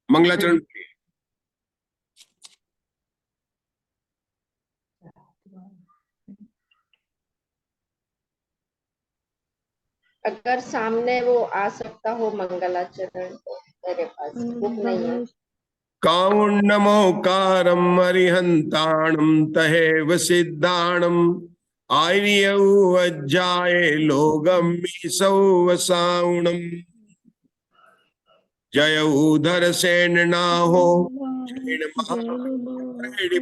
मंगलाचरण। अगर सामने वो आ सकता हो मंगलाचरण तो मेरे पास बुक नहीं है। काउन्नमोकारम् अरिहन्ताणम् तहेव सिद्धाणम् आर्यौ अज्जाये लोगम् मीसौ वसाउणम् जयऊधर सेन नाहो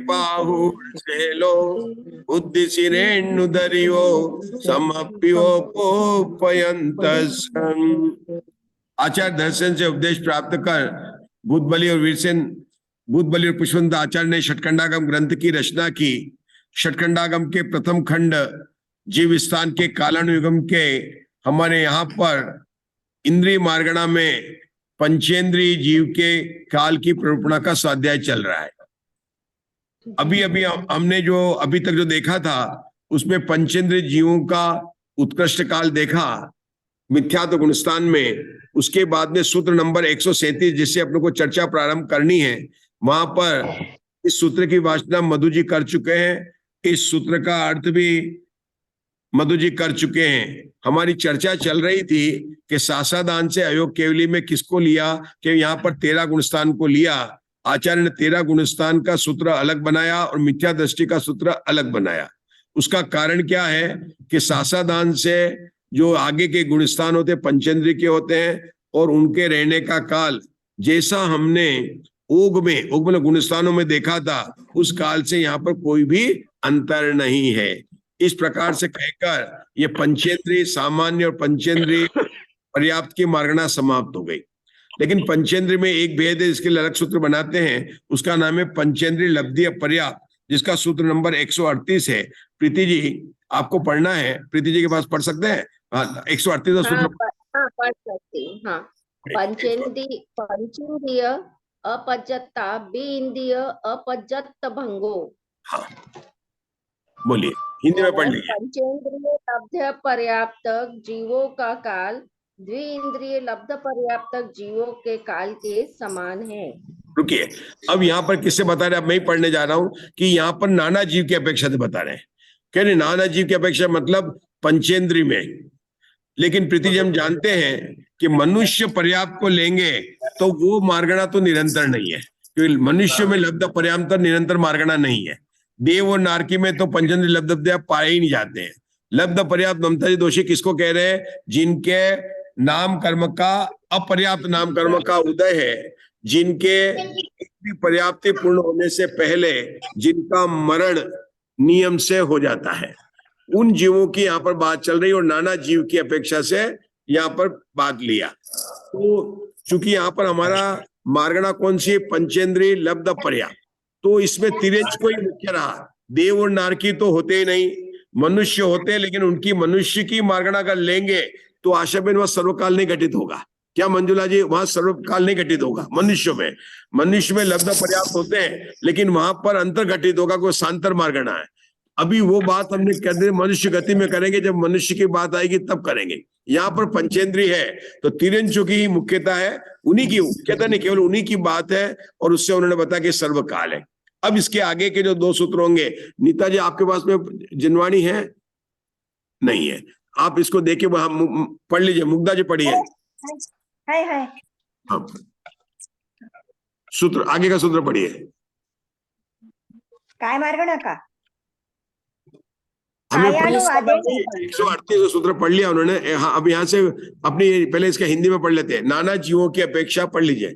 पाहु सेलो बुद्धि सिरेणुदरियो समप्यो पोपयंत। आचार्य दर्शन से उपदेश प्राप्त कर भूतबली और वीरसेन, भूतबली और पुष्पवंत आचार्य ने षटखंडागम ग्रंथ की रचना की। षटखंडागम के प्रथम खंड जीव स्थान के कालानुयुगम के हमारे यहाँ पर इंद्रिय मार्गणा में पंचेंद्रीय जीव के काल की प्ररूपणा का स्वाध्याय चल रहा है। अभी अभी हमने जो अभी तक जो देखा था उसमें पंचेंद्रीय जीवों का उत्कृष्ट काल देखा मिथ्यात्व गुणस्थान में। उसके बाद में सूत्र नंबर 137 जिससे अपने को चर्चा प्रारंभ करनी है, वहां पर इस सूत्र की वाचना मधु जी कर चुके हैं। इस सूत्र का अर्थ भी मधु जी कर चुके हैं। हमारी चर्चा चल रही थी कि सासादान से अयोग केवली में किसको लिया, कि यहाँ पर 13 गुणस्थान को लिया। आचार्य ने 13 गुणस्थान का सूत्र अलग बनाया और मिथ्या दृष्टि का सूत्र अलग बनाया। उसका कारण क्या है कि सासादान से जो आगे के गुणस्थान होते पंचेंद्रिय के होते हैं और उनके रहने का काल जैसा हमने ओग में गुणस्थानों में देखा था उस काल से यहाँ पर कोई भी अंतर नहीं है। इस प्रकार से कहकर ये पंचेंद्रिय सामान्य और पंचेंद्रिय पर्याप्त की मार्गणा समाप्त हो गई। लेकिन पंचेंद्रिय में एक भेद है, इसके लिए अलग सूत्र बनाते हैं। उसका नाम है पंचेंद्रिय लब्धि पर्याप्त, जिसका सूत्र नंबर 138 है। प्रीति जी आपको पढ़ना है, प्रीति जी के पास पढ़ सकते हैं। 138 का सूत्र पढ़ सकती। हाँ, पंचेंद्रिय अपजत्ता बी अपजत्त भंगो। हाँ बोलिए, हिंदी में पढ़ लीजिए। पंचेंद्रिय लब्ध पर्याप्त जीवों का काल द्विइंद्रिय लब्ध पर्याप्त जीवों के काल के समान है। रुकिए, अब यहाँ पर किससे बता रहे हैं, अब मैं ही पढ़ने जा रहा हूं कि यहाँ पर नाना जीव की अपेक्षा से बता रहे हैं। कह रहे नाना जीव की अपेक्षा मतलब पंचेंद्रिय में। लेकिन प्रीति जी हम जानते हैं कि मनुष्य पर्याप्त को लेंगे तो वो मार्गणा तो निरंतर नहीं है, क्योंकि मनुष्य में लब्ध पर्याप्त निरंतर मार्गणा नहीं है। देव और नारकी में तो पंचेंद्रिय लब्ध पाए ही नहीं जाते हैं। लब्ध पर्याप्त ममता जी दोषी किसको कह रहे हैं, जिनके नाम कर्म का अपर्याप्त नाम कर्म का उदय है, जिनके पर्याप्ति पूर्ण होने से पहले जिनका मरण नियम से हो जाता है, उन जीवों की यहाँ पर बात चल रही और नाना जीव की अपेक्षा से यहाँ पर बात लिया। तो चूंकि यहाँ पर हमारा मार्गणा कौन सी है, पंचेंद्रिय लब्ध पर्याप्त, तो इसमें तिरेच को ही मुख्य रहा। देव और नारकी तो होते ही नहीं, मनुष्य होते हैं, लेकिन उनकी मनुष्य की मार्गणा अगर लेंगे तो आशाबेन वह सर्वकाल नहीं घटित होगा। क्या मंजुला जी, वहां सर्वकाल नहीं घटित होगा। मनुष्य में लब्ध पर्याप्त होते हैं, लेकिन वहां पर अंतर घटित होगा, कोई सांतर मार्गणा है। अभी वो बात हमने कह दी मनुष्य गति में करेंगे, जब मनुष्य की बात आएगी तब करेंगे। यहाँ पर पंचेंद्रिय है तो तिरंचों की ही मुख्यता है, उन्हीं की मुख्यता नहीं, केवल उन्हीं की बात है। और उससे उन्होंने बताया कि सर्वकाल है। अब इसके आगे के जो 2 सूत्र होंगे, नीता जी आपके पास में जिनवाणी है नहीं है, आप इसको देखे वहां पढ़ लीजिए। मुग्धा जी पढ़िए। हाँ, सूत्र आगे का सूत्र पढ़िए। काय मार्गणा का 138 सूत्र पढ़ लिया उन्होंने। हाँ, अब यहाँ से अपनी पहले इसका हिंदी में पढ़ लेते हैं। नाना जीवों की अपेक्षा पढ़ लीजिए।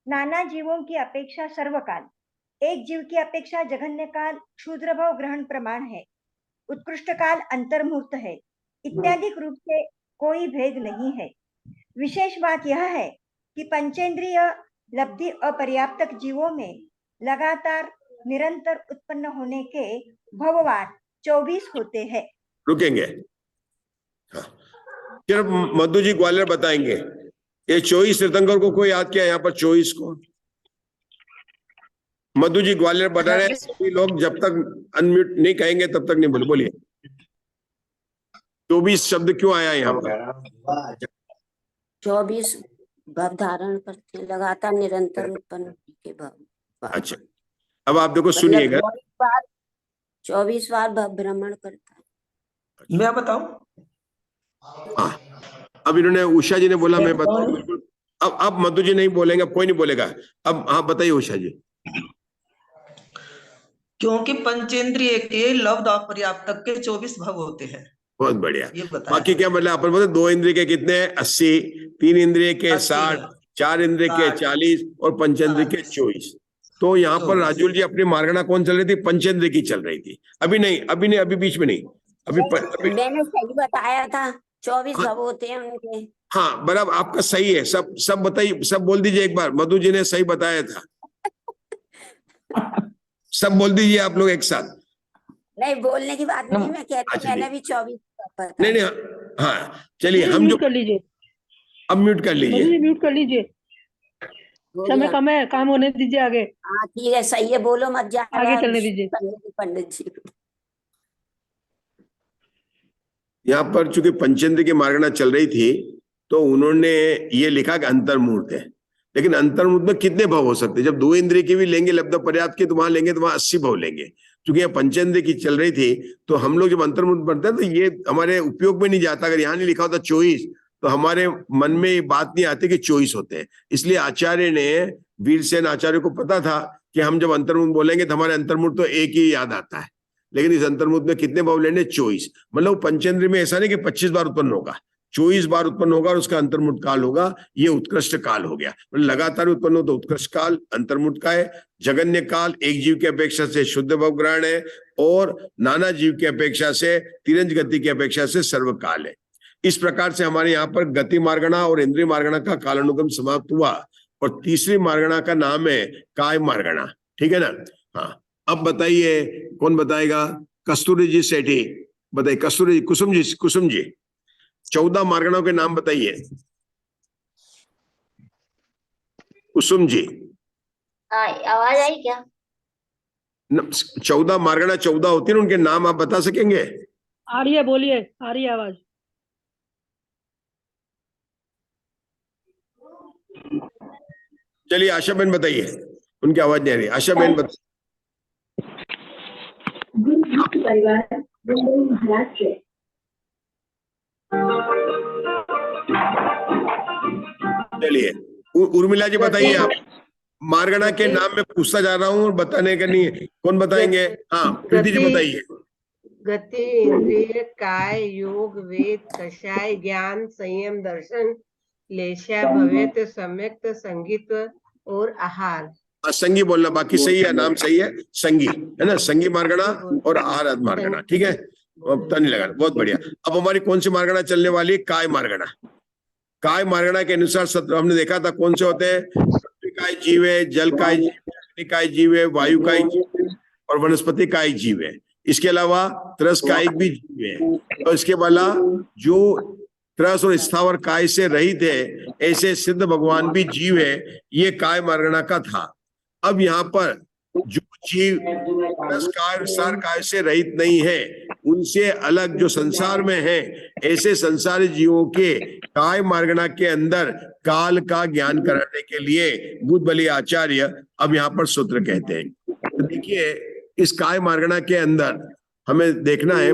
नाना जीवों की अपेक्षा सर्वकाल, एक जीव की अपेक्षा जघन्य काल क्षुद्र भाव ग्रहण प्रमाण है, उत्कृष्ट काल अंतर्मूर्त है, इत्यादि रूप से कोई भेद नहीं है। विशेष बात यह है कि पंचेंद्रिय लब्धि अपर्याप्तक जीवों में लगातार निरंतर उत्पन्न होने के भववार 24 होते हैं। रुकेंगे, सिर्फ मधु जी ग्वालियर बताएंगे। ये 24 तीर्थंकर को कोई याद किया यहाँ पर 24 को? मधु जी ग्वालियर बता रहे हैं, सभी लोग जब तक अनम्यूट नहीं कहेंगे तब तक नहीं बोलिए। 24 शब्द क्यों आया यहाँ पर? 24 भाव धारण करते हैं, लगातार निरंतर उत्पन्न होने के भाव। अच्छा, अब आप देखो सुनिएगा। 24 बार भाव भ्रमण करता है। मैं बताऊं? हाँ, अब इन्होंने, उषा जी ने बोला मैं बताऊं, बिल्कुल। अब मधु जी नहीं बोलेंगे, अब कोई नहीं बोलेगा। अब हाँ बताइए उषा जी। क्योंकि पंचेंद्रिय के लब्ध अपर्याप्तक के 24 भाव होते हैं। बहुत बढ़िया। ये बताया बाकी क्या मतलब अपन बोलते, 2 इंद्रिय के कितने हैं? 80, 3 इंद्रिय के 80 60, है। 4 इंद्रिय के 60, 40 और पंचेंद्रिय के 24। तो यहाँ पर 24। राजुल जी अपनी मार्गना कौन चल रही थी? पंचेंद्रिय की चल रही थी। अभी नहीं, अभी बीच में नहीं, अभी मैंने सही बताया था, 24 हाँ। भाव होते हैं उनके। हाँ बराबर, आपका सही है। सब बताइए, सब बोल दीजिए एक बार। मधु जी ने सही बताया था। सब बोल दीजिए आप लोग एक साथ। नहीं, बोलने की बात नहीं, मैं कहती अच्छा, मैंने भी 24 बताया। नहीं नहीं, हाँ चलिए, हम जो म्यूट कर लीजिए, अब म्यूट कर मधु लीजिए। जी म्यूट कर लीजिए, हो समय गया। कम है, काम होने दीजिए आगे, हाँ ठीक है, सही है, बोलो मत आगे ज्यादा चलने दीजिए। पंडित जी। यहाँ पर चूंकि पंचेंद्र की मार्गना चल रही थी, तो उन्होंने ये लिखा कि अंतर्मूर्त है। लेकिन अंतर्मूर्त में कितने भाव हो सकते हैं? जब 2 इंद्रिय की भी लेंगे लब्ध पर्याप्त की, तो वहां लेंगे तो वहां 80 भाव लेंगे। क्योंकि यहाँ पंचेंद्र की चल रही थी, तो हम लोग जब अंतर्मूर्त पढ़ते हैं तो ये हमारे उपयोग में नहीं जाता। अगर यहाँ नहीं लिखा होता 24, तो हमारे मन में ये बात नहीं आती कि 24 होते हैं। इसलिए आचार्य ने, वीरसेन आचार्य को पता था कि हम जब अंतर्मूर्त बोलेंगे तो हमारे अंतर्मूर्त तो एक ही याद आता है। लेकिन इस अंतर्मूर्त में कितने भाव लेने? 24। मतलब पंचेंद्र में ऐसा नहीं कि 25 बार उत्पन्न होगा, 24 बार उत्पन्न होगा और उसका अंतर्मूर्त काल होगा। ये उत्कृष्ट काल हो गया। मतलब लगातार उत्पन्न हो तो उत्कृष्ट काल अंतर्मूर्त का है। जगन्य काल एक जीव की अपेक्षा से शुद्ध भाव ग्रहण है, और नाना जीव की अपेक्षा से, तिरंज गति की अपेक्षा से सर्वकाल है। इस प्रकार से हमारे यहाँ पर गति मार्गणा और इंद्रिय मार्गणा का कालानुगम समाप्त हुआ। और तीसरी मार्गणा का नाम है काय मार्गणा। ठीक है ना? हाँ, अब बताइए कौन बताएगा? कस्तूरी जी सेठी बताइए। कस्तूरी, कुसुम जी 14 मार्गणों के नाम बताइए। कुसुम जी, आवाज आई क्या? 14 मार्गणा 14 होती है ना, उनके नाम आप बता सकेंगे? आ रही है, बोलिए, आ रही है आवाज। चलिए आशा बहन बताइए, उनकी आवाज नहीं आ रही। आशा बहन बताइए। चलिए उर्मिला जी बताइए। आप मार्गणा के नाम में पूछता जा रहा हूँ और बताने का नहीं है। कौन बताएंगे? हाँ प्रीति जी बताइए। गति, इंद्रिय, काय, योग, वेद, कषाय, ज्ञान, संयम, दर्शन, लेशा, भव्यत्व, सम्यक्त, संगीत और आहार। संगी बोलना, बाकी सही है, नाम सही है। संगी है ना, संगी मार्गणा और आहार मार्गणा। ठीक है, अब तो नहीं लगाना। बहुत बढ़िया। अब हमारी कौन सी मार्गणा चलने वाली है? काय मार्गणा। काय मार्गणा के अनुसार हमने देखा था कौन से होते हैं? पृथ्वी काय जीव है, जल काय जीव है, अग्नि काय जीव है, वायु काय जीव है और वनस्पति काय जीव है। इसके अलावा त्रस कायिक भी जीव है। तो इसके वाला जो त्रस और स्थावर काय से रहित है, ऐसे सिद्ध भगवान भी जीव है। ये काय मार्गणा का था। अब यहाँ पर जो जीव त्रस काय और सार काय से रहित नहीं है, उनसे अलग जो संसार में है, ऐसे संसारी जीवों के काय मार्गणा के अंदर काल का ज्ञान कराने के लिए बुद्ध बलि आचार्य अब यहाँ पर सूत्र कहते हैं। तो देखिए, इस काय मार्गणा के अंदर हमें देखना है।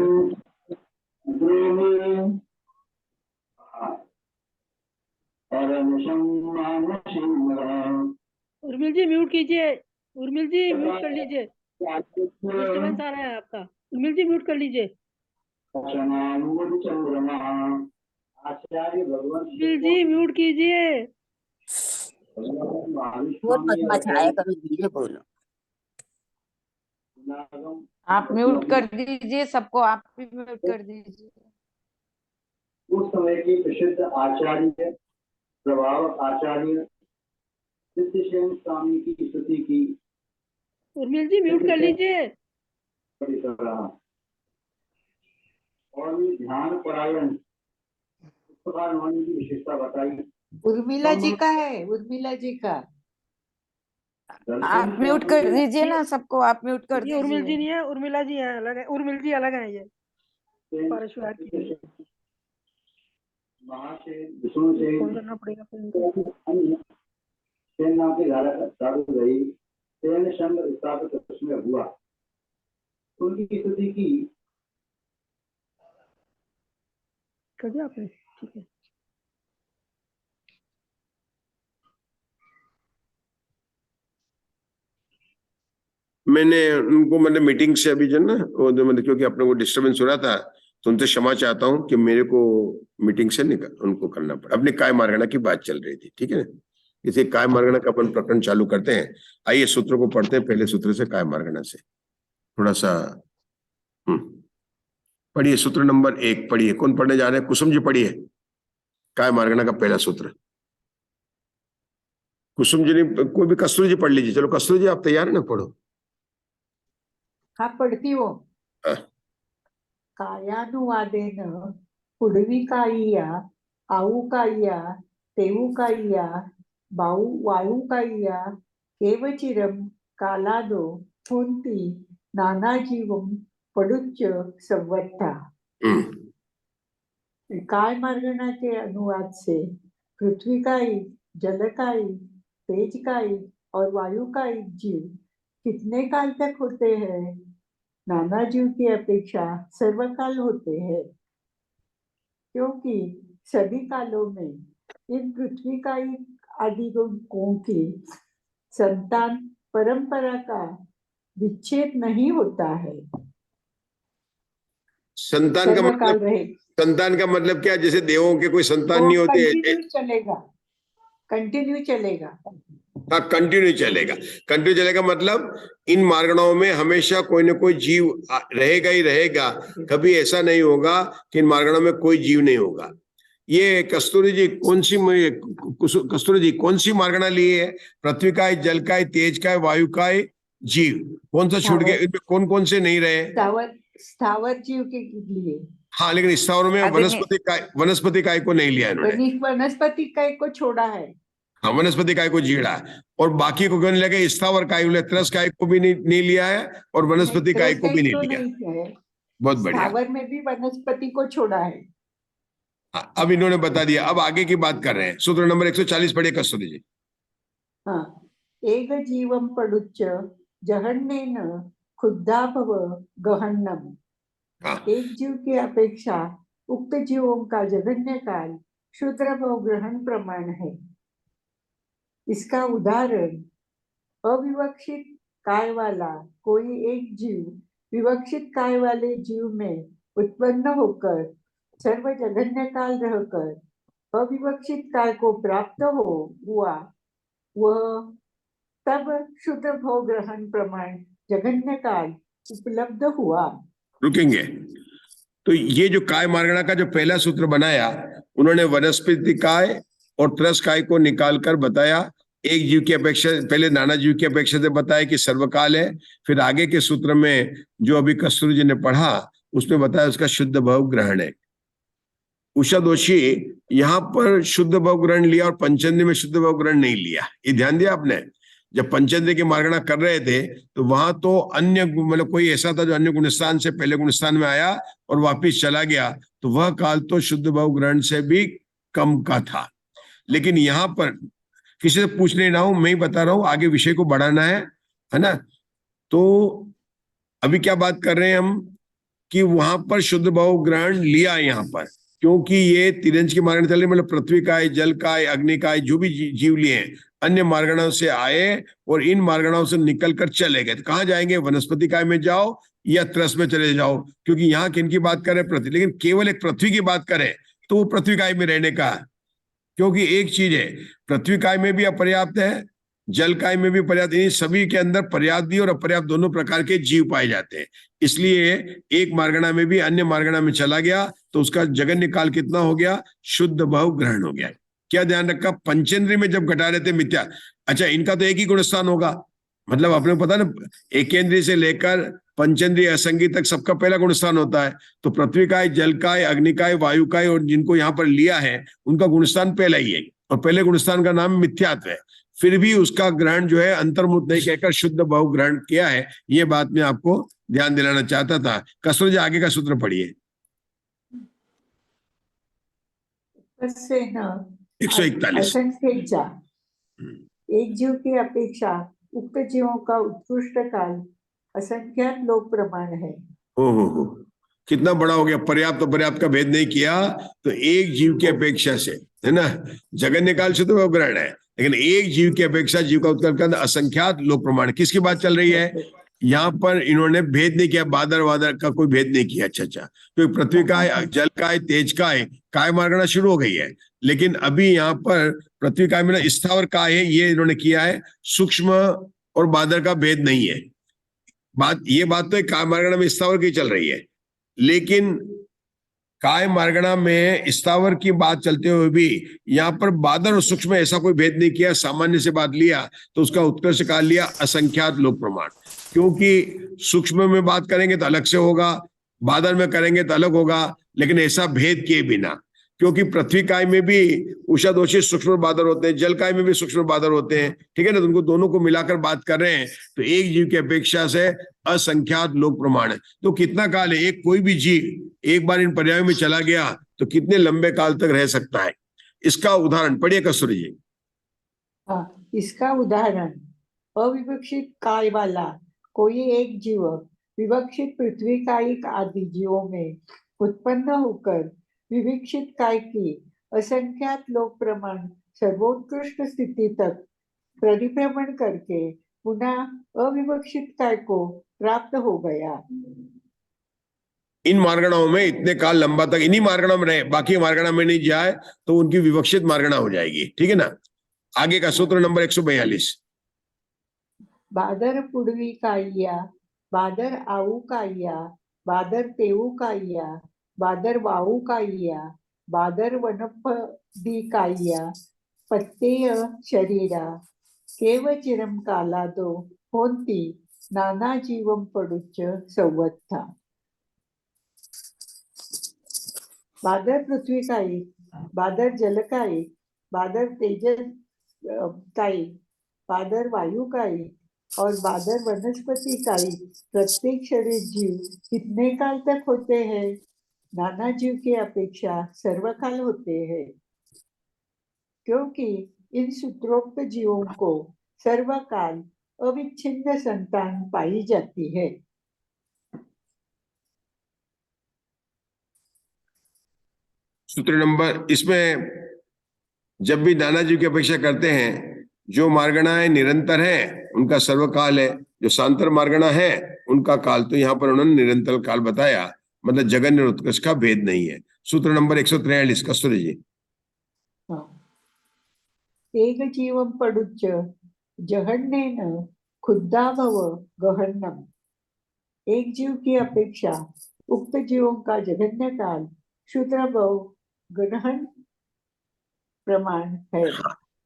उर्मिल जी म्यूट कीजिए, उर्मिल जी म्यूट कर लीजिए, डिस्टर्बेंस आ रहा है आपका। उर्मिल जी म्यूट कर लीजिए। उर्मिल जी म्यूट कीजिए। बहुत मत मचाया करो, धीरे बोलो। आप म्यूट कर दीजिए सबको, आप भी म्यूट कर दीजिए। उस समय के प्रसिद्ध आचार्य, प्रभावक आचार्य सिद्धसेन स्वामी की स्तुति की। उर्मिल जी म्यूट कर लीजिए। और ये ध्यान परायण इस प्रकार उन्होंने की विशेषता बताई। उर्मिला जी का है, उर्मिला जी का। आप म्यूट कर दीजिए ना सबको, आप म्यूट कर ये उर्मिल जी दीजिए। नहीं है, उर्मिला जी है, अलग है। उर्मिल जी अलग है। ये परशुराम की। वहां से विष्णु से फोन करना पड़ेगा फिर इनको। अन्य सेन नाम की धारा चालू रही। सेन संघ स्थापित उसमें हुआ, उनकी स्तुति की। कर दिया आपने? ठीक है। मैंने उनको मतलब मीटिंग से अभी जो ना वो जो मतलब क्योंकि अपने को डिस्टरबेंस हो रहा था तो उनसे क्षमा चाहता हूँ कि मेरे को मीटिंग से निकल उनको करना पड़ा। अपनी काय मार्गणा की बात चल रही थी, ठीक है ना। इसे काय मार्गणा का अपन प्रकरण चालू करते हैं। आइए सूत्र को पढ़ते हैं, पहले सूत्र से काय मार्गणा से थोड़ा सा पढ़िए। सूत्र नंबर 1 पढ़िए। कौन पढ़ने जा रहे हैं? कुसुम जी पढ़िए काय मार्गणा का पहला सूत्र। कुसुम जी ने कोई भी, कस्तूरी जी पढ़ लीजिए। चलो कस्तूरी जी आप तैयार है ना, पढ़ो। हाँ पढ़ती हूँ। हाँ। कायानुवादेन पुडविकायिया आऊकायिया तेवुकायिया वायुकायिया केवचिरम कालादो हुंती नानाजीवम पडुच्च संवत्ता। काय मार्गणाचे अनुवाद से पृथ्वीकायी, जलकायी, तेजकायी और वायुकायी जीव कितने काल तक होते हैं? नाना जीव की अपेक्षा सर्वकाल होते हैं, क्योंकि सभी कालों में इन पृथ्वीकायी आदि गुणों की संतान परंपरा का विच्छेद नहीं होता है। संतान का मतलब, संतान का मतलब क्या? जैसे देवों के कोई संतान नहीं होते। कंटिन्यू चलेगा। हाँ, कंटिन्यू चलेगा। कंटिन्यू चलेगा मतलब इन मार्गणाओं में हमेशा कोई ना कोई जीव रहेगा ही रहेगा। कभी ऐसा नहीं होगा कि इन मार्गणाओं में कोई जीव नहीं होगा। ये कस्तूरी जी कौन सी, कस्तूरी जी कौन सी मार्गणा ली है? पृथ्वी का, जल का, तेज का, वायु का, जीव। कौन सा छूट गया? इनमें कौन कौन से नहीं रहे? स्थावर जीव के लिए। हाँ, लेकिन स्थावरों में वनस्पति काय को नहीं लिया इन्होंने। वनस्पति काय को छोड़ा है। हाँ, वनस्पति काय को जीड़ा है और बाकी को कहने लगे स्थावर काय, त्रस काय को भी नहीं लिया है और वनस्पति काय को भी नहीं लिया। बहुत बढ़िया। स्थावर में भी वनस्पति को छोड़ा है। हाँ, अब इन्होंने बता दिया। अब आगे की बात कर रहे हैं। सूत्र नंबर 140 पढ़िए कस्तूरी जी। हाँ, एक जीवम पडुच्च जहन्नेन खुद्दाभव गहन्नम। एक जीव की अपेक्षा उक्त जीवों का जघन्य काल क्षुद्र भव ग्रहण प्रमाण है। इसका उदाहरण अविवक्षित काय वाला कोई एक जीव विवक्षित काय वाले जीव में उत्पन्न होकर सर्व जघन्य काल रहकर अविवक्षित काय को प्राप्त हुआ, वह तब क्षुद्र भव ग्रहण प्रमाण जघन्य काल उपलब्ध हुआ। रुकेंगे तो ये जो काय मार्गणा का जो पहला सूत्र बनाया, उन्होंने वनस्पति काय और त्रस काय को निकालकर बताया। एक जीव की अपेक्षा, पहले नाना जीव की अपेक्षा से बताया कि सर्वकाल है। फिर आगे के सूत्र में जो अभी कस्तूरी जी ने पढ़ा उसमें बताया उसका शुद्ध भव ग्रहण है। उषा दोषी यहाँ पर शुद्ध भव ग्रहण लिया और पंचेंद्रिय में शुद्ध भव ग्रहण नहीं लिया। ये ध्यान दिया आपने? जब पंचेंद्रिय की मार्गणा कर रहे थे तो वहां तो अन्य मतलब कोई ऐसा था जो अन्य गुणस्थान से पहले गुणस्थान में आया और वापिस चला गया, तो वह काल तो शुद्ध भव ग्रहण से भी कम का था। लेकिन यहाँ पर किसी से पूछने ना हूं, मैं ही बता रहा हूं, आगे विषय को बढ़ाना है ना। तो अभी क्या बात कर रहे हैं हम कि वहां पर शुद्ध भव ग्रहण लिया यहाँ पर, क्योंकि ये तिरंज की मार्गणा चल रही, मतलब पृथ्वी का, जल का, अग्नि का, जो भी जीव लिए हैं अन्य मार्गणाओं से आए और इन मार्गणाओं से निकल कर चले गए। तो कहाँ जाएंगे? वनस्पति काय में जाओ या त्रस में चले जाओ, क्योंकि यहाँ किनकी बात करें? पृथ्वी। लेकिन केवल एक पृथ्वी की बात करें तो वो पृथ्वी काय में रहने का, क्योंकि एक चीज है, पृथ्वी काय में भी अपर्याप्त है, जल काय में भी पर्याप्त, इन सभी के अंदर पर्याप्त भी और अपर्याप्त दोनों प्रकार के जीव पाए जाते हैं। इसलिए एक मार्गणा में भी अन्य मार्गणा में चला गया तो उसका जगन्य काल कितना हो गया? शुद्ध भव ग्रहण हो गया। क्या ध्यान रखा? पंचेंद्रिय में जब घटा रहे थे मिथ्या, अच्छा इनका तो एक ही गुणस्थान होगा, मतलब आपने पता ना, एकेंद्रिय से लेकर पंचेंद्रिय असंगी तक सबका पहला गुणस्थान होता है। तो पृथ्वी काय, जल काय, अग्नि काय, वायु काय और जिनको यहाँ पर लिया है उनका गुणस्थान पहला ही है और पहले गुणस्थान का नाम मिथ्यात्व है। फिर भी उसका ग्रहण जो है अंतर्मुख नहीं कहकर शुद्ध भव ग्रहण किया है। ये बात मैं आपको ध्यान दिलाना चाहता था। कस्तूरी जी आगे का सूत्र पढ़िए। उपस्सेन 141। असंख्येच्या एक जीव की अपेक्षा उक्त जीवों का उत्कृष्ट काल असंख्यात लोक प्रमाण है। हो, कितना बड़ा हो गया। पर्याप्त और पर्याप्त का भेद नहीं किया तो एक जीव की अपेक्षा से, है ना, जगन्य काल से तो ग्रहण है, लेकिन एक जीव की अपेक्षा जीव का उत्कर्ष असंख्यात लोक प्रमाण। किसकी बात चल रही है यहाँ पर? इन्होंने भेद नहीं किया, बादर वादर का कोई भेद नहीं किया। अच्छा, तो पृथ्वी का है, जल का है, तेज का है, काय मार्गना शुरू हो गई है। लेकिन अभी यहाँ पर पृथ्वी काय में स्थावर काय है, ये इन्होंने किया है। सूक्ष्म और बादर का भेद नहीं है। ये बात तो काय मार्गना में स्थावर की चल रही है, लेकिन काय मार्गना में स्थावर की बात चलते हुए भी यहाँ पर बादर और सूक्ष्म ऐसा कोई भेद नहीं किया। सामान्य से बात लिया तो उसका उत्कर्ष काल लिया असंख्यात लोक प्रमाण। क्योंकि सूक्ष्म में बात करेंगे तो अलग से होगा, बादल में करेंगे तो अलग होगा, लेकिन ऐसा भेद किए बिना। क्योंकि पृथ्वी काय में भी उषा दोषी सूक्ष्म बादल होते हैं, जल काय में भी सूक्ष्म बादल होते हैं, ठीक है ना। तो उनको दोनों को मिलाकर बात कर रहे हैं, तो एक जीव की अपेक्षा से असंख्यात लोक प्रमाण है। तो कितना काल है? एक कोई भी जीव एक बार इन पर्यायों में चला गया तो कितने लंबे काल तक रह सकता है? इसका उदाहरण पढ़िए कस्तूरी जी। इसका उदाहरण अविवक्षित काल वाला कोई एक जीव विवक्षित पृथ्वी कायिक आदि जीवों में उत्पन्न होकर विवक्षित काय की असंख्यात लोक प्रमाण सर्वोत्कृष्ट स्थिति तक परिभ्रमण करके पुनः अविवक्षित काय को प्राप्त हो गया। इन मार्गणाओं में इतने काल लंबा तक इन्हीं मार्गणा में रहे, बाकी मार्गणा में नहीं जाए तो उनकी विवक्षित मार्गणा हो जाएगी, ठीक है ना। आगे का सूत्र नंबर 142। बादर पुडवी काय्या, बादर आऊ काय्या, बादर तेऊ काय्या, बादर वाऊ काय्या, बादर वनपदी काय्या, पत्तेय शरीरा केवचिरम कालादो होंती नाना जीवम पडुच्च संवत्था। बादर पृथ्वी कायी, बादर जल कायी, बादर तेजस कायी, बादर वायु कायी और बादर वनस्पति कायी प्रत्येक शरीर जीव कितने काल तक होते हैं? नाना जीव की अपेक्षा सर्वकाल होते हैं, क्योंकि इन सूत्रोक्त जीवों को सर्वकाल अविच्छिन्न संतान पाई जाती है। सूत्र नंबर, इसमें जब भी नाना जीव की अपेक्षा करते हैं, जो मार्गणाएं निरंतर है उनका सर्वकाल है, जो सांतर मार्गणा है उनका काल तो यहाँ पर उन्होंने निरंतर काल बताया, मतलब जगन्य उत्कर्ष का भेद नहीं है। सूत्र नंबर 143 कस्तूरी जी। एक जीवम पडुच्च जहन्नेन खुद्दाभव गहन्नम। एक जीव की अपेक्षा उक्त जीवों का जघन्य काल शुद्रभव ग्रहण प्रमाण है।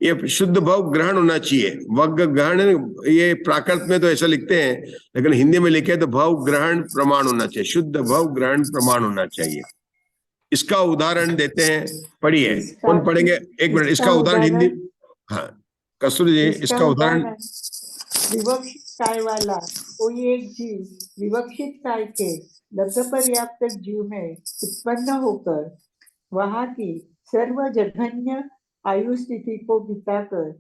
ये शुद्ध भाव ग्रहण होना चाहिए। वग ग्रहण ये प्राकृत में तो ऐसा लिखते हैं, लेकिन हिंदी में लिखे तो भाव ग्रहण प्रमाण होना चाहिए, शुद्ध भाव ग्रहण प्रमाण होना चाहिए। इसका उदाहरण देते हैं, पढ़िए। कौन पढ़ेंगे? एक मिनट, इसका उदाहरण हिंदी। हाँ कस्तूरी जी, इसका उदाहरण। विवक्षित काय वाला कोई एक जीव विवक्षित काय के लब्ध पर्याप्त जीव में उत्पन्न होकर वहां की सर्व जघन्य आयु स्थिति को बिताकर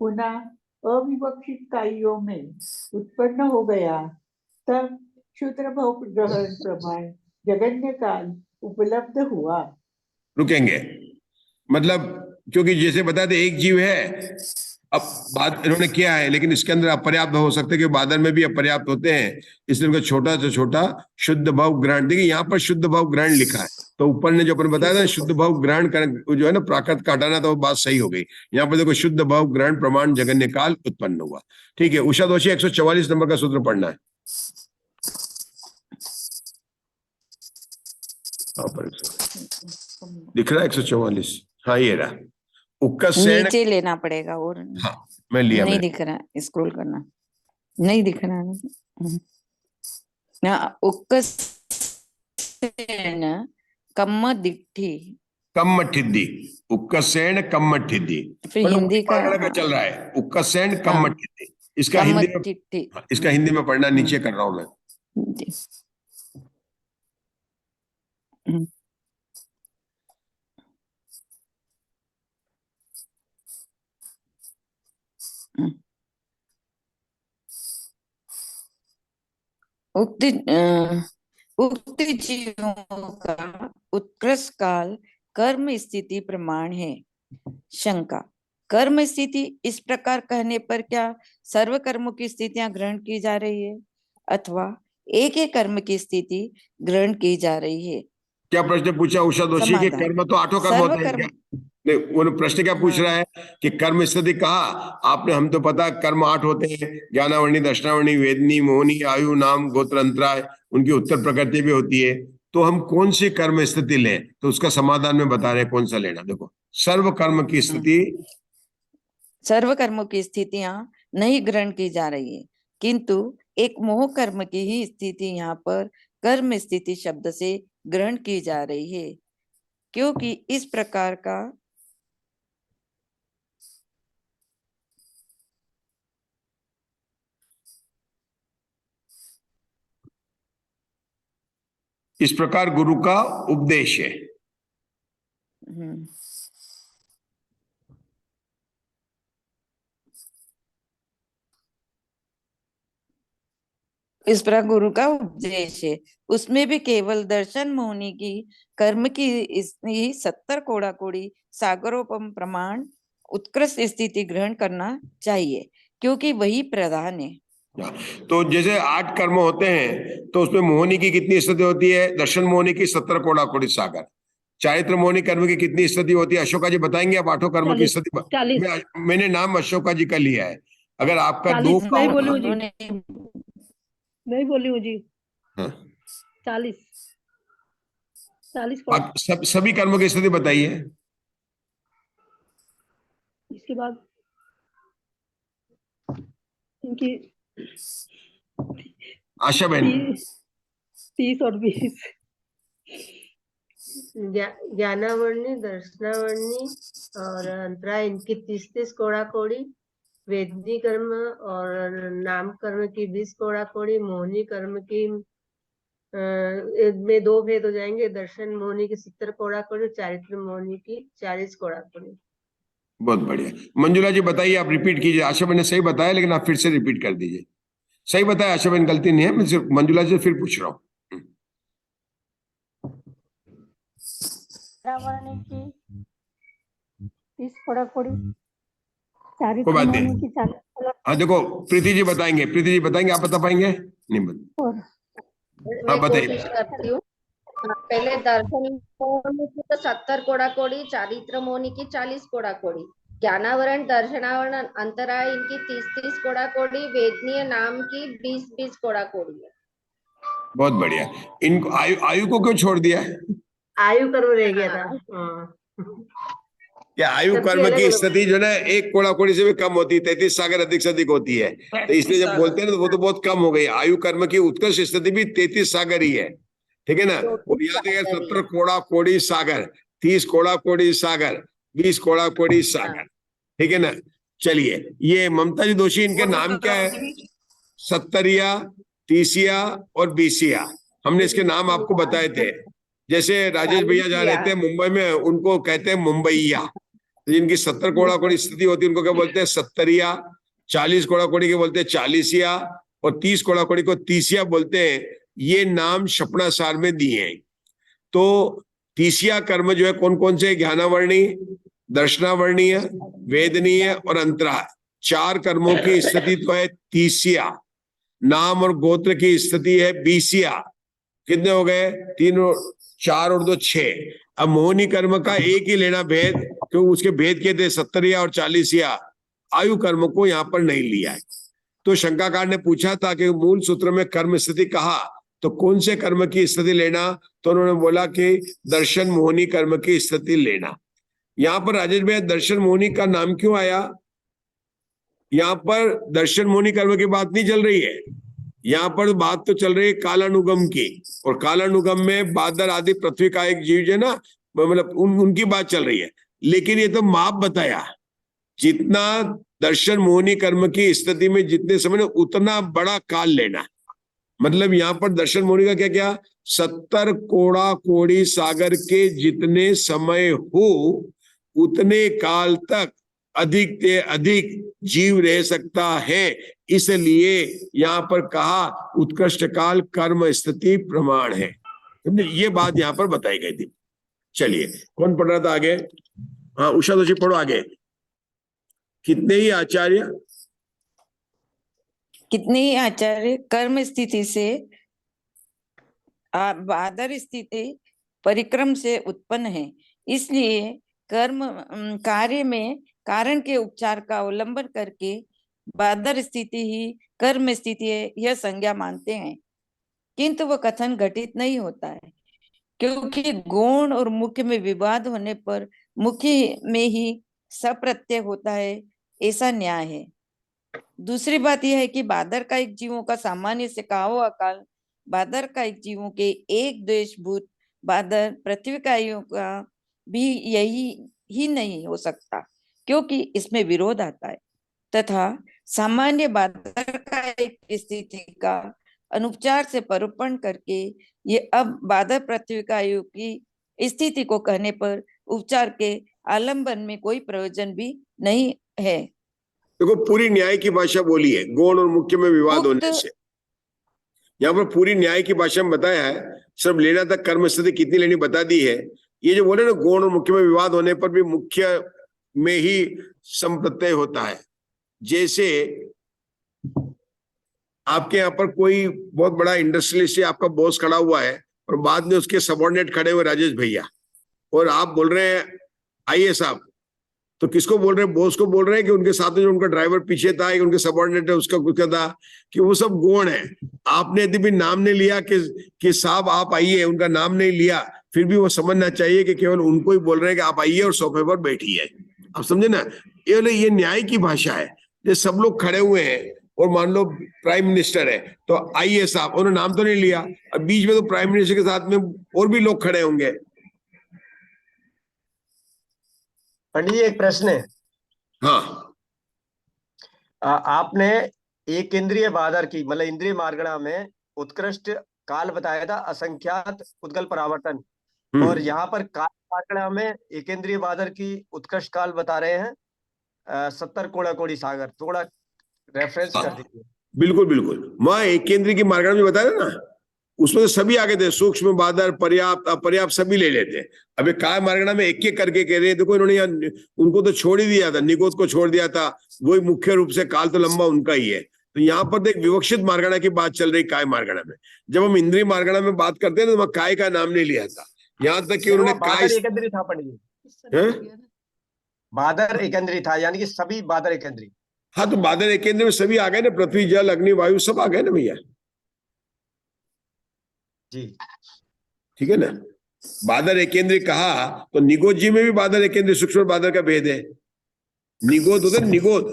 पुनः अविवक्षित कायों में उत्पन्न हो गया, तब शूद्र भव ग्रहण प्रमाण जगन्य काल उपलब्ध हुआ। रुकेंगे, मतलब क्योंकि जैसे बताते एक जीव है, अब बात इन्होंने किया है, लेकिन इसके अंदर अपर्याप्त हो सकते हैं कि बादल में भी अपर्याप्त होते हैं, इसलिए उनका छोटा से छोटा शुद्ध भाव ग्रहण। देखिए यहाँ पर शुद्ध भाव ग्रहण लिखा है, तो ऊपर ने जो अपन बताया था शुद्ध भाव ग्रहण कर जो है ना प्राकृत का हटाना था, वो बात सही हो गई। यहाँ पर देखो शुद्ध भाव ग्रहण प्रमाण जगन्य काल उत्पन्न हुआ, ठीक है। उषा दोषी 144 नंबर का सूत्र पढ़ना है। दिख रहा है 144? हाँ ये रहा। नीचे लेना पड़ेगा और हाँ मैं लिया, नहीं दिख रहा, स्क्रॉल करना नहीं दिख रहा ना। उक्कसेन कम्मदिट्ठी, कम्मठिद्दी, उक्कसेन कम्मठिद्दी, फिर हिंदी का चल रहा है उक्कसेन कम्मठिद्दी। इसका हिंदी में, इसका हिंदी में पढ़ना नीचे कर रहा हूं मैं। उक्त जीवों का उत्कृष्ट काल कर्म स्थिति प्रमाण है। शंका, कर्म स्थिति इस प्रकार कहने पर क्या सर्व कर्मों की स्थितियां ग्रहण की जा रही है अथवा एक एक कर्म की स्थिति ग्रहण की जा रही है? क्या प्रश्न पूछा उषा दोषी कि कर्म तो आठों कर्म होते हैं क्या? नहीं, वो प्रश्न क्या पूछ रहा है कि कर्म स्थिति कहा आपने, हम तो पता कर्म 8 होते हैं, ज्ञानावर्णी, दर्शनावर्णी, वेदनी, मोहनी, आयु, नाम, गोत्र, अंतराय, उनकी उत्तर प्रकृति भी होती है। तो हम कौन सी कर्म स्थिति लें? तो उसका समाधान में बता रहे हैं कौन सा लेना। देखो, सर्व कर्म की स्थिति, सर्व कर्मों की स्थितियां नहीं ग्रहण की जा रही है, किंतु एक मोह कर्म की ही स्थिति यहाँ पर कर्म स्थिति शब्द से ग्रहण की जा रही है, क्योंकि इस प्रकार का इस प्रकार गुरु का उपदेश है। इस प्रकार गुरु का उपदेश है, उसमें भी केवल दर्शन मोहनी की कर्म की 70 कोड़ा कोड़ी सागरोपम प्रमाण उत्कृष्ट स्थिति ग्रहण करना चाहिए, क्योंकि वही प्रधान है। तो जैसे 8 कर्म होते हैं तो उसमें मोहनी की कितनी स्थिति होती है? दर्शन मोहनी की 70 कोड़ा कोड़ी सागर। चारित्र मोहनी कर्म की कितनी स्थिति होती है? अशोका जी बताएंगे आप 8 कर्म की स्थिति। मैंने नाम अशोका जी का लिया है। अगर आपका 2 नहीं बोली हूँ जी। हाँ। 40 सभी कर्मों की स्थिति बताइए। इसके बाद इनकी आशा बहन 30 और 20 ज्ञानावर्णी, दर्शनावर्णी और अंतराय, इनकी 30 कोड़ा कोड़ी, वेदनी कर्म और नाम कर्म की 20 कोड़ा कोड़ी, मोहनी कर्म की में 2 भेद हो जाएंगे, दर्शन मोहनी की 70 कोड़ा कोड़ी, चारित्र मोहनी की 40 कोड़ा कोड़ी। बहुत बढ़िया। मंजुला जी बताइए, आप रिपीट कीजिए। आशा बहन ने सही बताया, लेकिन आप फिर से रिपीट कर दीजिए। सही बताया आशा बहन, गलती नहीं है, मैं सिर्फ मंजुला जी फिर पूछ रहा हूँ। की 30 कोड़ा कोड़ी, कोई बात नहीं। हाँ देखो, प्रीति जी बताएंगे, प्रीति जी बताएंगे, आप बता पाएंगे? नहीं मैं कोशिश करती हूँ। पहले दर्शन मोहनी की तो 70 कोड़ा कोड़ी, चारित्र मोहनी की 40 कोड़ा कोड़ी, ज्ञानावरण, दर्शनावरण, अंतराय, इनकी 30 कोड़ा कोड़ी, वेदनीय नाम की 20 कोड़ा कोड़ी है। बहुत बढ़िया। इनको आयु को क्यों छोड़ दिया? आयु कर्म रह गया था। क्या आयु कर्म की स्थिति जो है 1 कोड़ा कोड़ी से भी कम होती है, 33 सागर अधिक से अधिक होती है। तो इसलिए जब बोलते हैं ना, तो वो तो बहुत कम हो गई। आयु कर्म की उत्कृष्ट स्थिति भी 33 सागर ही है, ठीक है ना? और याद है 70 कोड़ा कोड़ी सागर, 30 कोड़ा कोड़ी सागर, 20 कोड़ा कोड़ी सागर, ठीक है ना? चलिए, ये ममता जी दोषी, इनके नाम क्या है? 70या, 30या और 20या। हमने इसके नाम आपको बताए थे। जैसे राजेश भैया जहाँ रहते हैं मुंबई में, उनको कहते हैं मुंबईया। जिनकी 70 कोड़ा कोड़ी स्थिति होती है उनको क्या बोलते हैं? 70या। 40 कोड़ा कोड़ी के बोलते हैं 40या, और 30 कोड़ा कोड़ी को 30या बोलते हैं। ये नाम शपनासार में दिए हैं। तो 30या कर्म जो है कौन कौन से? ज्ञानावर्णी, दर्शनावर्णीय, वेदनीय और अंतराय। 4 कर्मों की स्थिति तो है 30या। नाम और गोत्र की स्थिति है 20या। कितने हो गए? 3 4 और 2 6। अब मोहनी कर्म का एक ही लेना भेद, क्यों? उसके भेद के थे 70या और 40या। आयु कर्म को यहाँ पर नहीं लिया है। तो शंकाकार ने पूछा था कि मूल सूत्र में कर्म स्थिति कहा, तो कौन से कर्म की स्थिति लेना? तो उन्होंने बोला कि दर्शन मोहनी कर्म की स्थिति लेना। यहाँ पर राजेश भैया दर्शन मोहनी का नाम क्यों आया? यहाँ पर दर्शन मोहनी कर्म की बात नहीं चल रही है। यहाँ पर बात तो चल रही है कालानुगम की, और कालानुगम में बादर आदि पृथ्वी का एक जीव है ना, मतलब उनकी बात चल रही है। लेकिन ये तो माप बताया, जितना दर्शन मोहनी कर्म की स्थिति में जितने समय उतना बड़ा काल लेना। मतलब यहाँ पर दर्शन मोहनी का क्या क्या? 70 कोड़ा कोड़ी सागर के जितने समय हो उतने काल तक अधिक से अधिक जीव रह सकता है, इसलिए यहाँ पर कहा उत्कृष्ट काल कर्म स्थिति प्रमाण है। ये बात यहाँ पर बताई गई थी। चलिए, कौन पढ़ रहा था आगे? हाँ, उषा दोषी पढ़ो आगे। कितने ही आचार्य कर्म स्थिति से बादर स्थिति परिक्रम से उत्पन्न है, इसलिए कर्म कार्य में कारण के उपचार का अवलंबन करके बादर स्थिति ही कर्म स्थिति है यह संज्ञा मानते हैं, किंतु वह कथन घटित नहीं होता है, क्योंकि गौण और मुख्य में विवाद होने पर मुख्य में ही सप्रत्यय होता है, ऐसा न्याय है। दूसरी बात यह है कि बादर का एक जीवों का सामान्य से कहा हुआ काल बादर का एक जीवों के एक द्वेषभूत बादर पृथ्वी कायों का भी यही ही नहीं हो सकता, क्योंकि इसमें विरोध आता है, तथा सामान्य बादर का एक स्थिति का अनुपचार से परूपण करके ये अब बादर पृथ्वी कायों की स्थिति को कहने पर उपचार के आलंबन में कोई प्रयोजन भी नहीं है। देखो, पूरी न्याय की भाषा बोली है, गौण और मुख्य में विवाद होने से। यहाँ पर पूरी न्याय की भाषा में बताया है, सिर्फ लेना तक कर्म स्थिति कितनी लेनी बता दी है। ये जो बोले ना गौण और मुख्य में विवाद होने पर भी मुख्य में ही संप्रत्यय होता है। जैसे आपके यहाँ पर कोई बहुत बड़ा इंडस्ट्रियलिस्ट आपका बॉस खड़ा हुआ है और बाद में उसके सबऑर्डिनेट खड़े हुए राजेश भैया, और आप बोल रहे हैं आइए साहब, तो किसको बोल रहे हैं? बॉस को बोल रहे हैं कि उनके साथ में जो उनका ड्राइवर पीछे था, कि उनके सबऑर्डिनेट है उसका कुछ था, कि वो सब गौण है। आपने यदि भी नाम नहीं लिया कि साहब आप आइए, उनका नाम नहीं लिया, फिर भी वो समझना चाहिए कि केवल उनको ही बोल रहे हैं कि आप आइए और सोफे पर बैठिए। आप समझे ना, ये न्याय की भाषा है। जैसे सब लोग खड़े हुए हैं और मान लो प्राइम मिनिस्टर है, तो आइए साहब, उन्होंने नाम तो नहीं लिया, अब बीच में तो प्राइम मिनिस्टर के साथ में और भी लोग खड़े होंगे। पंडित जी, एक प्रश्न है। हाँ, आपने एक इंद्रिय बादर की मतलब इंद्रिय मार्गणा में उत्कृष्ट काल बताया था, असंख्यात उद्गल परावर्तन, और यहाँ पर काल मार्गणा में एक इंद्रिय बादर की उत्कृष्ट काल बता रहे हैं 70 कोड़ा कोड़ी सागर। थोड़ा रेफरेंस कर दीजिए। बिल्कुल बिल्कुल, मैं एक केंद्र की मार्गणा में बताया ना, उसमें तो सभी आगे थे, सूक्ष्म बादर, पर्याप्त अपर्याप्त सभी ले लेते। अबे काय मार्गणा में एक करके कह रहे हैं। देखो इन्होंने उनको तो छोड़ ही दिया था, निगोद को छोड़ दिया था, वही मुख्य रूप से काल तो लंबा उनका ही है। तो यहाँ पर तो एक विवक्षित मार्गणा की बात चल रही काय मार्गणा में। जब हम इंद्रिय मार्गणा में बात करते हैं तो मैं काय का नाम नहीं लिया था, यहाँ तक कि उन्होंने काय एकंद्री था पंडित जी, बादर एकंद्री था, यानी कि सभी बादर एकंद्री। हाँ, तो बादल एक केंद्र में सभी आ गए ना, पृथ्वी जल अग्नि वायु सब आ गए ना भैया जी। ठीक है ना। बादल एक केंद्र कहा तो निगोद जी में भी बादल एक केंद्र सूक्ष्म बादल का भेद है। निगोद होता है निगोद,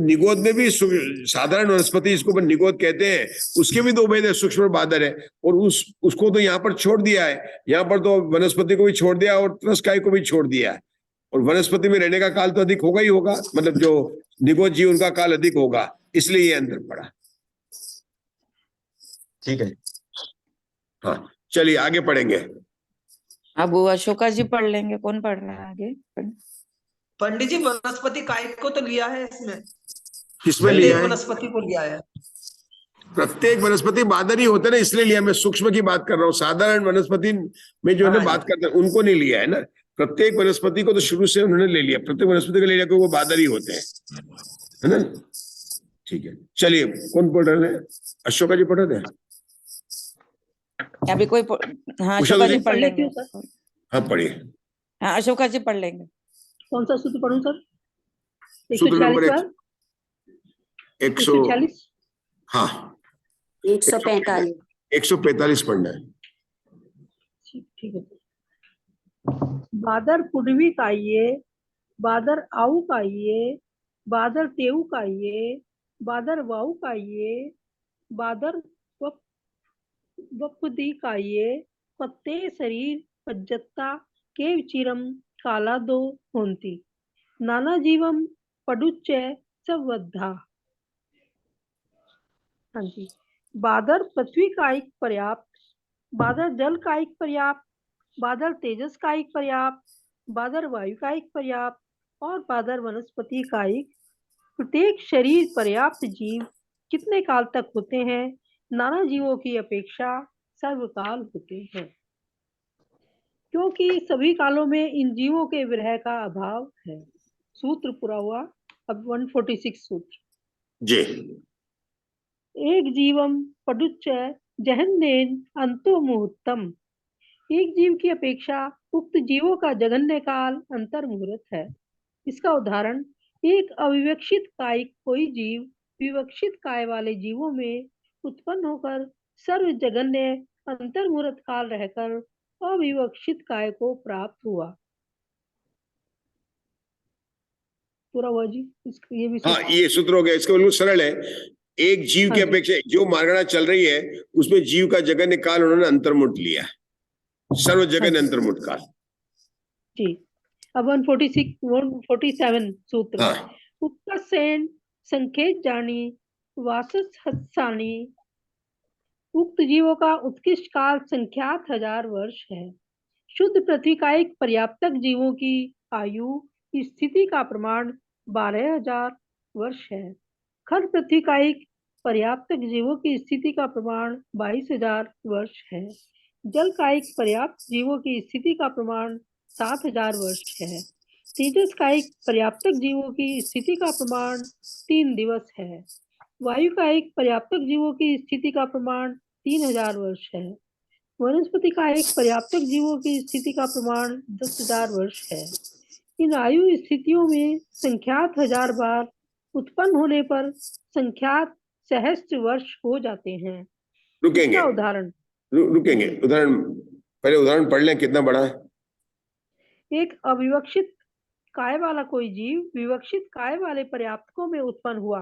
निगोद में भी साधारण वनस्पति इसको निगोद कहते हैं, उसके भी दो भेद है, सूक्ष्म बादल है, और उसको तो यहाँ पर छोड़ दिया है। यहाँ पर तो वनस्पति को भी छोड़ दिया और त्रस्काय को भी छोड़ दिया है, और वनस्पति में रहने का काल तो अधिक होगा ही होगा, मतलब जो निगोद जी उनका काल अधिक होगा, इसलिए ये अंतर पड़ा। ठीक है, हाँ चलिए आगे पढ़ेंगे। अब वो अशोका जी पढ़ लेंगे। कौन पढ़ रहा है आगे? पंडित जी, वनस्पति काय को तो लिया है इसमें, किसमें लिया है? वनस्पति को लिया है। प्रत्येक वनस्पति बादर ही होते ना, इसलिए लिया। मैं सूक्ष्म की बात कर रहा हूँ, साधारण वनस्पति में जो है बात करते हैं उनको नहीं लिया है ना। प्रत्येक वनस्पति को तो शुरू से उन्होंने ले लिया, प्रत्येक वनस्पति को ले लिया क्योंकि वो बादर ही होते हैं, है ना। ठीक है, चलिए कौन पढ़ रहे हैं? अशोका जी पढ़ रहे थे अभी कोई हाँ अशोका जी पढ़ लेंगे। हाँ पढ़िए। हाँ अशोका जी पढ़ लेंगे। कौन सा सूत्र पढ़ूं सर? सूत्र नंबर 140। हाँ 145। 145 पढ़ना है। ठीक है। बादर पूर्वी काइये, बादर आऊ काइये, बादर तेऊ काइये, बादर वाऊ काइये, बादर वपुदी काइये, पत्ते शरीर पज्जत्ता के चिरम काला दो होंती, नाना जीवम पडुच्चे सवद्धा। हाँ जी। बादर पृथ्वी कायिक पर्याप्त, बादर जल कायिक पर्याप्त, बादर तेजस कायिक पर्याप्त, बादर वायु कायिक पर्याप्त, और बादर वनस्पति कायिक प्रत्येक शरीर पर्याप्त जीव कितने काल तक होते हैं? नाना जीवों की अपेक्षा सर्वकाल होते हैं, क्योंकि सभी कालों में इन जीवों के विरह का अभाव है। सूत्र पूरा हुआ। अब 146 सूत्र। जी। एक जीवम पडुच्च जहन्नेन अंतो मुहूर्तम। एक जीव की अपेक्षा उक्त जीवों का जघन्य काल अंतर मुहूर्त है। इसका उदाहरण, एक अविवक्षित कायिक कोई जीव विवक्षित काय वाले जीवों में उत्पन्न होकर सर्व जघन्य अंतर मुहूर्त काल रहकर अविवक्षित काय को प्राप्त हुआ। पूरा हुआ जी। ये भी हाँ, ये सूत्र हो गया। इसका बिल्कुल सरल है। एक जीव की अपेक्षा जो मार्गणा चल रही है उसमें जीव का जगन्य काल उन्होंने अंतर्मुट लिया, सर्व जगन्य अंतर्मुट काल। जी। अब 147 सूत्र। हाँ। उत्कर्षेण संकेत जानी वासस हत्सानी। उक्त जीवों का उत्कृष्ट काल संख्यात 1000 वर्ष है। शुद्ध पृथ्वी का एक पर्याप्तक जीवों की आयु स्थिति का प्रमाण 12,000 वर्ष है। खर पृथ्वी का एक पर्याप्तक जीवों की स्थिति का प्रमाण 22,000 वर्ष है। जल का एक पर्याप्त जीवों की स्थिति का प्रमाण 7,000 वर्ष है। तेजस का एक पर्याप्तक जीवों की स्थिति का प्रमाण 3 दिवस है। वायु का एक पर्याप्तक जीवों की स्थिति का प्रमाण 3,000 वर्ष है। वनस्पति का एक पर्याप्तक जीवों की स्थिति का प्रमाण 10,000 वर्ष है। इन आयु स्थितियों में संख्यात 1000 बार उत्पन्न होने पर संख्यात सहस्त्र वर्ष हो जाते हैं। रुकेंगे। इसका उदाहरण रुकेंगे। उदाहरण पहले उदाहरण पढ़ लें, कितना बड़ा है। एक अविवक्षित काय वाला कोई जीव विवक्षित काय वाले पर्याप्तकों में उत्पन्न हुआ,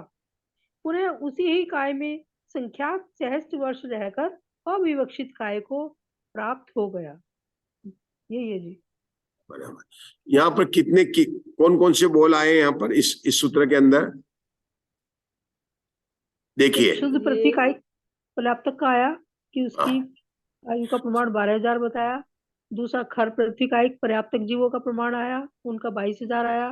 पुनः उसी ही काय में संख्यात सहस्त्र वर्ष रहकर अविवक्षित काय को प्राप्त हो गया। यही है जी। यहाँ पर कितने कौन कौन से बोल आए यहाँ पर इस सूत्र के अंदर देखिए। शुद्ध पृथ्वी का एक पर्याप्तक का आया कि उसकी आयु का प्रमाण 12,000 बताया। दूसरा खर पृथ्वी का एक पर्याप्तक जीवों का प्रमाण आया, उनका 22,000 आया।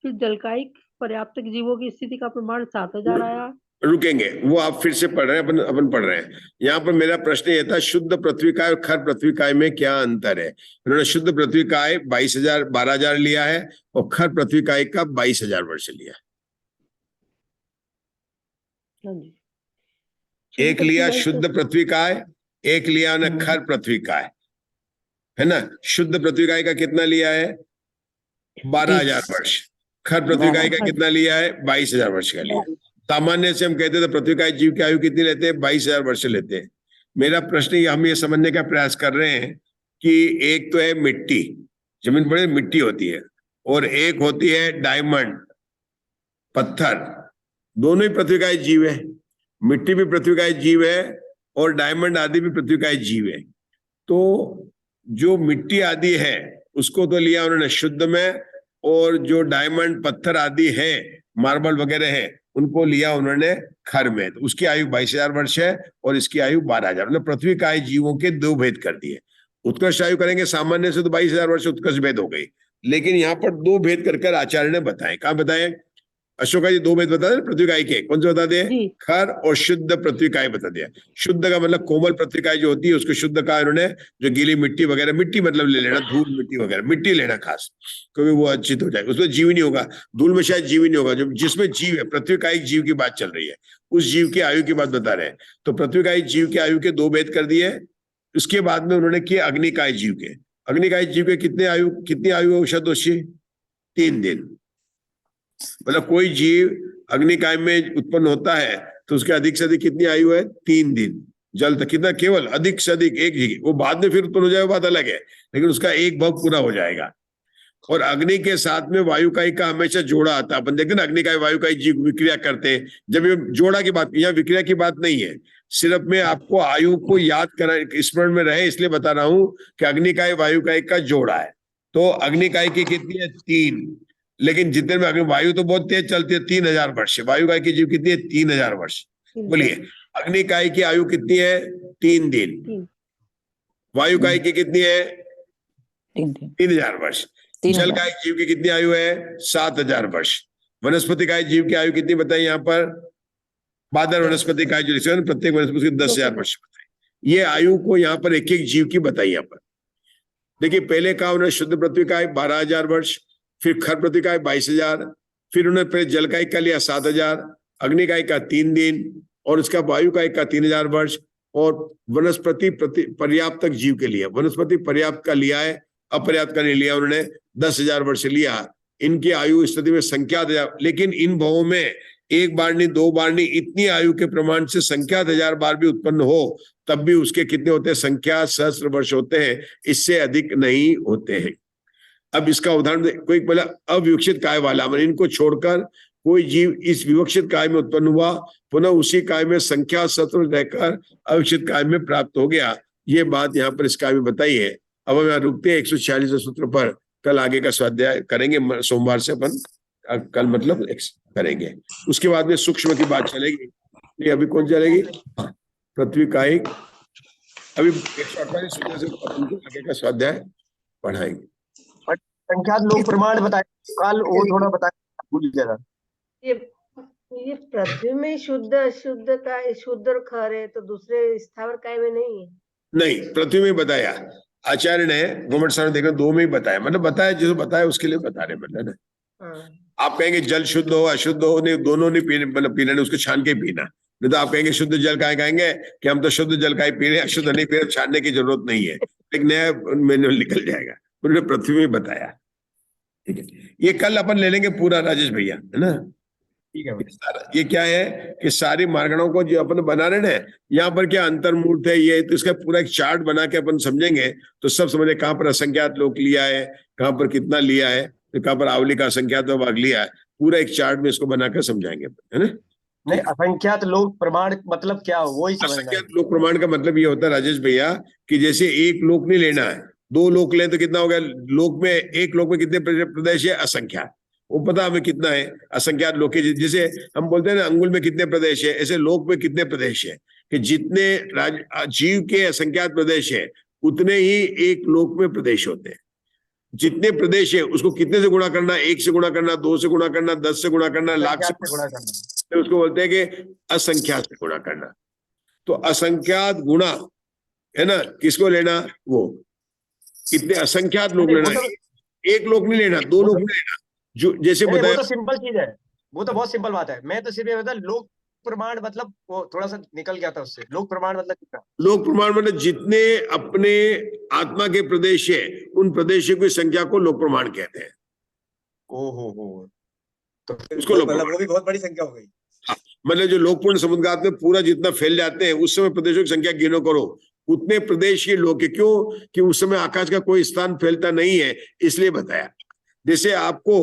फिर जलकायिक पर्याप्तक जीवों की स्थिति का प्रमाण 7,000 आया। रुकेंगे, वो आप फिर से पढ़ रहे हैं, अपन पढ़ रहे हैं। यहाँ पर मेरा प्रश्न ये था, शुद्ध पृथ्वी काय और खर पृथ्वी काय में क्या अंतर है। उन्होंने शुद्ध पृथ्वी काय 22,000 12,000 लिया है और खर पृथ्वी काय का 22,000 वर्ष लिया है। एक लिया शुद्ध पृथ्वी काय, एक लिया ना खर पृथ्वी काय, है ना। शुद्ध पृथ्वी काय का कितना लिया है? 12,000 वर्ष। खर पृथ्वी काय का कितना लिया है? 22,000 वर्ष का लिया। सामान्य से हम कहते थे पृथ्वी काय जीव की आयु कितनी लेते हैं? 22,000 वर्ष लेते हैं। मेरा प्रश्न हम ये समझने का प्रयास कर रहे हैं कि एक तो है मिट्टी, जमीन पर मिट्टी होती है, और एक होती है डायमंड पत्थर। दोनों ही पृथ्वी काय जीव है। मिट्टी भी पृथ्वी काय जीव है और डायमंड आदि भी पृथ्वी काय जीव है। तो जो मिट्टी आदि है उसको तो लिया उन्होंने शुद्ध में, और जो डायमंड पत्थर आदि है, मार्बल वगैरह है, उनको लिया उन्होंने खर में। तो उसकी आयु 22,000 वर्ष है और इसकी आयु 12,000। मतलब पृथ्वी काय जीवों के दो भेद कर दिए। उत्कर्ष आयु करेंगे सामान्य से तो 22,000 वर्ष उत्कर्ष भेद हो गई, लेकिन यहाँ पर दो भेद कर आचार्य ने बताए। कहाँ बताए अशोका जी? दो भेद बता दे पृथ्वी काय के। कौन से बता दे? खर और शुद्ध पृथ्वी काय बता दिया। शुद्ध का मतलब कोमल पृथ्वी काय जो होती है उसको शुद्ध कहा इन्होंने। जो गीली मिट्टी वगैरह, मिट्टी मतलब ले लेना, धूल मिट्टी वगैरह, मिट्टी लेना खास, क्योंकि वो अच्छित हो जाएगा। उसमें जीव ही नहीं होगा, धूल में शायद जीव ही नहीं होगा। जो जिसमें जीव है, पृथ्वी काय जीव की बात चल रही है, उस जीव की आयु की बात बता रहे हैं। तो पृथ्वी काय जीव की आयु के दो भेद कर दिए। उसके बाद में उन्होंने किए अग्निकाय जीव के। अग्निकाय जीव के कितनी आयु है शतोषी? 3 दिन। मतलब कोई जीव अग्निकाय में उत्पन्न होता है तो उसके अधिक से अधिक कितनी आयु है? 3 दिन। जल तक कितना? केवल अधिक से अधिक एक जगह, वो बाद में फिर उत्पन्न हो जाए बात अलग है, लेकिन उसका एक भाग पूरा हो जाएगा। और अग्नि के साथ में वायुकाय का हमेशा जोड़ा आता है। अपन देखते ना अग्निकाय वायुकाय जीव विक्रिया करते हैं। जब ये जोड़ा की बात, यहाँ विक्रिया की बात नहीं है, सिर्फ मैं आपको आयु को याद करा, स्मरण में रहे इसलिए बता रहा हूं कि अग्निकाय वायुकाय का जोड़ा है। तो अग्निकाय की कितनी है? 3। लेकिन जितने में वायु तो बहुत तेज चलती है, 3,000 वर्ष। वायुकाय की जीव कितनी है? 3,000 वर्ष। बोलिए अग्निकाय की आयु कितनी है? 3 दिन। वायुकाय की कितनी है? 3,000 वर्ष। जल का एक जीव की कितनी आयु है? 7000 वर्ष। वनस्पति का जीव की आयु कितनी बताई यहाँ पर? बादल वनस्पति का जो प्रत्येक वनस्पति की 10,000 वर्ष बताई। ये आयु को यहाँ पर एक एक जीव की बताई यहाँ पर। देखिए पहले कहा उन्होंने शुद्ध पृथ्वी का 12,000 वर्ष, फिर खर पृथ्वी का 22,000, फिर उन्होंने पहले जल का एक का लिया 7,000, अग्नि का एक का 3 दिन, और उसका वायु का एक का 3,000 वर्ष, और वनस्पति पर्याप्तक जीव के लिए वनस्पति पर्याप्त का लिया है, अपर्याप्त का नहीं लिया उन्होंने, 10,000 वर्ष लिया। इनकी आयु स्थिति में संख्यात 1000, लेकिन इन भावों में एक बार नहीं, दो बार नहीं, इतनी आयु के प्रमाण से संख्यात 1000 बार भी उत्पन्न हो तब भी उसके कितने होते हैं? संख्या सहस्त्र वर्ष होते हैं, इससे अधिक नहीं होते हैं। अब इसका उदाहरण कोई बोला अविकसित काय वाला, मैंने इनको छोड़कर कोई जीव इस विवक्षित काय में उत्पन्न हुआ, पुनः उसी काय में संख्या सहस्त्र रहकर अविकसित काय में प्राप्त हो गया। ये बात यहाँ पर इस काय में बताई है। अब हम यहाँ रुकते हैं 146 सूत्र पर, कल आगे का स्वाध्याय करेंगे, सोमवार से अपन कल मतलब करेंगे। उसके बाद में सूक्ष्म की बात चलेगी। ये अभी कौन चलेगी? पृथ्वी का एक, अभी 148 सूत्र से अपन आगे का स्वाध्याय पढ़ाएंगे। संख्यात लोक प्रमाण बताए कल, वो थोड़ा बताए भूल गया। ये पृथ्वी में शुद्ध अशुद्ध का शुद्ध और खर है, तो दूसरे स्थावर काय में नहीं है? नहीं, पृथ्वी में बताया आचार्य ने, गवर्नमेंट साहब देखना 2 में ही बताया, मतलब बताया जो बताया उसके लिए बता रहे मतलब ना। आप कहेंगे जल शुद्ध हो अशुद्ध हो, नहीं दोनों नहीं पीने, मतलब पीना नहीं, उसको छान के पीना। नहीं तो आप कहेंगे शुद्ध जल का कहेंगे कि हम तो शुद्ध जल का ही पी रहे हैं, अशुद्ध नहीं पी रहे, छानने की जरूरत नहीं है, एक नया मैनुअल निकल जाएगा। उन्होंने पृथ्वी में बताया। ठीक है, ये कल अपन ले लेंगे पूरा राजेश भैया, है ना? ठीक है। ये क्या है कि सारी मार्गणों को जो अपन बना रहे हैं, यहाँ पर क्या अंतर्मूर्त है, ये तो इसका पूरा एक चार्ट बना के अपन समझेंगे तो सब समझे कहाँ पर असंख्यात लोक लिया है, कहाँ पर कितना लिया है, तो कहाँ पर आवली का असंख्यात भाग लिया है, पूरा एक चार्ट में इसको बनाकर समझाएंगे, है ना? नहीं, असंख्यात लोक प्रमाण मतलब क्या? वही असंख्यात लोक प्रमाण का मतलब ये होता है राजेश भैया कि जैसे एक लोक नहीं लेना है, 2 लोक ले तो कितना हो गया? लोक में, एक लोक में कितने प्रदेश है? असंख्यात। वो पता हमें कितना है असंख्यात लोक के, जैसे हम बोलते हैं ना अंगुल में कितने प्रदेश है, ऐसे लोक में कितने प्रदेश है, कि जितने जीव के असंख्यात प्रदेश है उतने ही एक लोक में प्रदेश होते हैं। जितने प्रदेश है उसको कितने से गुणा करना? 1 से गुणा करना, 2 से गुणा करना, 10 से गुणा करना, लाख से गुणा करना, तो उसको बोलते हैं कि असंख्यात से गुणा करना। तो असंख्यात गुणा है ना, किसको लेना? वो कितने असंख्यात लोग लेना, एक लोग नहीं लेना, 2 लोग नहीं लेना, जो जैसे बताया। वो तो सिंपल चीज है, वो तो बहुत सिंपल बात है। मैं तो सिर्फ ये बता, लोक प्रमाण मतलब वो थोड़ा सा निकल गया था उससे। लोक प्रमाण मतलब कितना? लोक प्रमाण मतलब जितने अपने आत्मा के प्रदेश है उन प्रदेशों की संख्या को लोक प्रमाण कहते हैं। ओहो, तो उसको मतलब वो भी बहुत बड़ी संख्या हो गई। मतलब जो लोकपूर्ण समुद्रात में पूरा जितना फैल जाते हैं उस समय प्रदेशों की संख्या गिनो करो, उतने प्रदेश के लोग, क्यों कि उस समय आकाश का कोई स्थान फैलता नहीं है, इसलिए बताया। जैसे आपको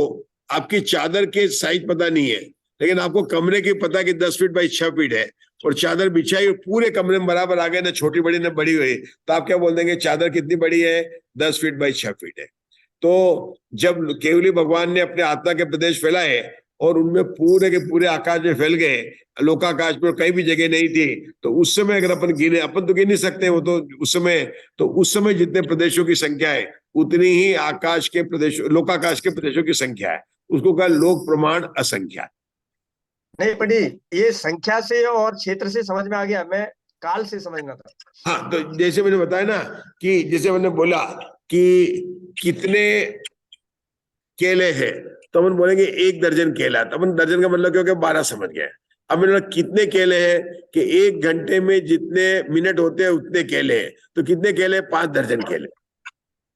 आपकी चादर के साइज पता नहीं है, लेकिन आपको कमरे की पता कि 10 फीट बाई 6 फीट है, और चादर बिछाई पूरे कमरे में बराबर आ गए, ना छोटी बड़ी ना बड़ी हुई, तो आप क्या बोल देंगे? चादर कितनी बड़ी है? 10 फीट बाई 6 फीट है। तो जब केवली भगवान ने अपने आत्मा के प्रदेश फैलाए और उनमें पूरे के पूरे आकाश में फैल गए, लोकाकाश में कहीं भी जगह नहीं थी, तो उस समय अगर अपन गिने, अपन तो गिन नहीं सकते, वो तो उस समय जितने प्रदेशों की संख्या है उतनी ही आकाश के प्रदेश, लोकाकाश के प्रदेशों की संख्या है, उसको कहा लोक प्रमाण असंख्या। नहीं पंडित, ये संख्या से और क्षेत्र से समझ में आ गया, मैं काल से समझना था। हाँ, तो जैसे मैंने बताया ना कि जैसे मैंने बोला कि कितने केले हैं, तो अपन बोलेंगे 1 दर्जन केला, तो अपन दर्जन का मतलब क्या हो गया? 12 समझ गए। अब मैंने कितने केले हैं कि 1 घंटे में जितने मिनट होते हैं उतने केले हैं, तो कितने केले? 5 दर्जन केले।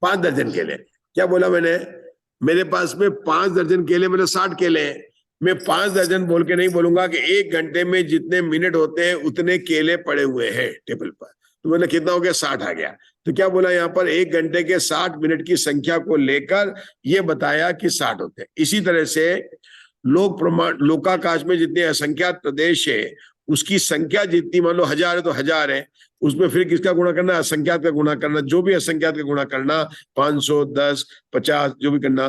5 दर्जन केले। क्या बोला मैंने? मेरे पास में 5 दर्जन केले, मतलब 60 केले हैं। मैं 5 दर्जन बोल के नहीं बोलूंगा कि 1 घंटे में जितने मिनट होते हैं उतने केले पड़े हुए हैं टेबल पर, तो मतलब कितना हो गया? 60 आ गया। तो क्या बोला यहाँ पर? 1 घंटे के 60 मिनट की संख्या को लेकर ये बताया कि 60 होते हैं। इसी तरह से लोक प्रमाण, लोकाकाश में जितने असंख्यात प्रदेश है उसकी संख्या जितनी, मान लो 1000 है तो 1000 है, उसमें फिर किसका गुणा करना? असंख्यात का गुणा करना, जो भी असंख्यात का गुणा करना, 500, 10, 50 जो भी करना।